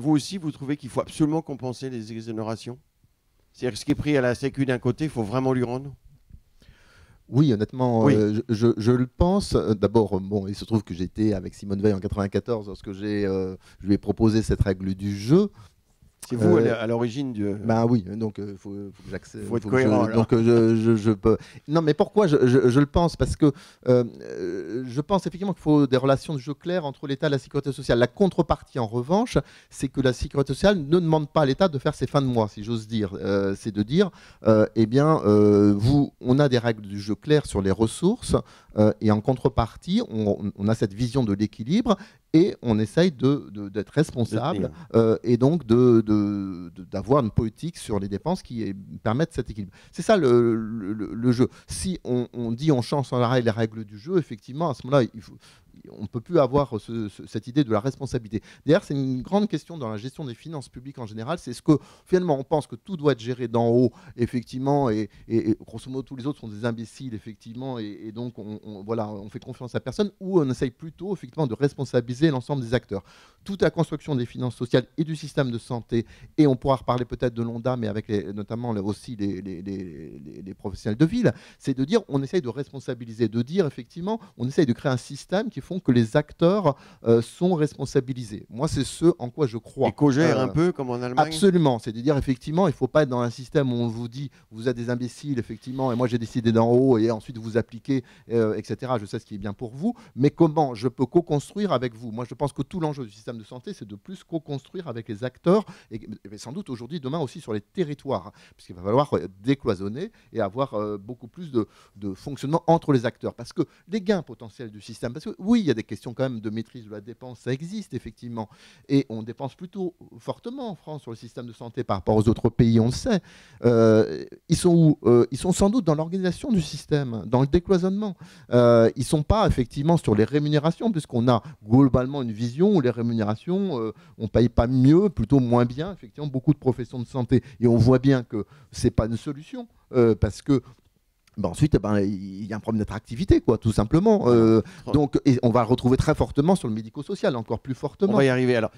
Vous aussi, vous trouvez qu'il faut absolument compenser les exonérations? C'est-à-dire que ce qui est pris à la Sécu d'un côté, il faut vraiment lui rendre? Oui, honnêtement, Oui. je le pense. D'abord, bon, il se trouve que j'étais avec Simone Veil en 94 lorsque je lui ai proposé cette règle du jeu. C'est vous à l'origine du... Ben oui, donc il faut que j'accepte. faut être cohérent, là. Donc je peux. Non, mais pourquoi je le pense? Parce que je pense effectivement qu'il faut des relations de jeu claires entre l'État et la sécurité sociale. La contrepartie, en revanche, c'est que la sécurité sociale ne demande pas à l'État de faire ses fins de mois, si j'ose dire. C'est de dire, eh bien, on a des règles du jeu claires sur les ressources, et en contrepartie, on a cette vision de l'équilibre. Et on essaye d'être responsable et donc d'avoir une politique sur les dépenses qui permettent cet équilibre. C'est ça le jeu. Si on dit on change sans arrêt les règles du jeu, effectivement, à ce moment-là, on ne peut plus avoir cette idée de la responsabilité. D'ailleurs, c'est une grande question dans la gestion des finances publiques en général. C'est ce que finalement on pense que tout doit être géré d'en haut, effectivement, et grosso modo tous les autres sont des imbéciles, effectivement, et donc voilà, on fait confiance à personne, ou on essaye plutôt effectivement de responsabiliser l'ensemble des acteurs. Toute la construction des finances sociales et du système de santé, et on pourra reparler peut-être de l'ONDAM, mais avec notamment aussi les professionnels de ville, c'est de dire on essaye de responsabiliser, de dire effectivement on essaye de créer un système qui font que les acteurs sont responsabilisés. Moi, c'est ce en quoi je crois. Et co-gère un peu, comme en Allemagne? Absolument. C'est-à-dire, effectivement, il ne faut pas être dans un système où on vous dit vous êtes des imbéciles, effectivement, et moi j'ai décidé d'en haut, et ensuite vous appliquez, etc. Je sais ce qui est bien pour vous, mais comment je peux co-construire avec vous? Moi, je pense que tout l'enjeu du système de santé, c'est de plus co-construire avec les acteurs, et sans doute aujourd'hui, demain aussi sur les territoires, puisqu'il va falloir décloisonner et avoir beaucoup plus de fonctionnement entre les acteurs. Parce que les gains potentiels du système, parce que oui, il y a des questions quand même de maîtrise de la dépense, ça existe effectivement, et on dépense plutôt fortement en France sur le système de santé par rapport aux autres pays, on le sait. Ils sont où? Ils sont sans doute dans l'organisation du système, dans le décloisonnement. Ils ne sont pas effectivement sur les rémunérations, puisqu'on a globalement une vision où les rémunérations, on ne paye pas mieux, plutôt moins bien, effectivement, beaucoup de professions de santé. Et on voit bien que ce n'est pas une solution, parce que ensuite, il y a un problème d'attractivité, quoi, tout simplement. Donc, et on va le retrouver très fortement sur le médico-social, encore plus fortement. On va y arriver. Alors,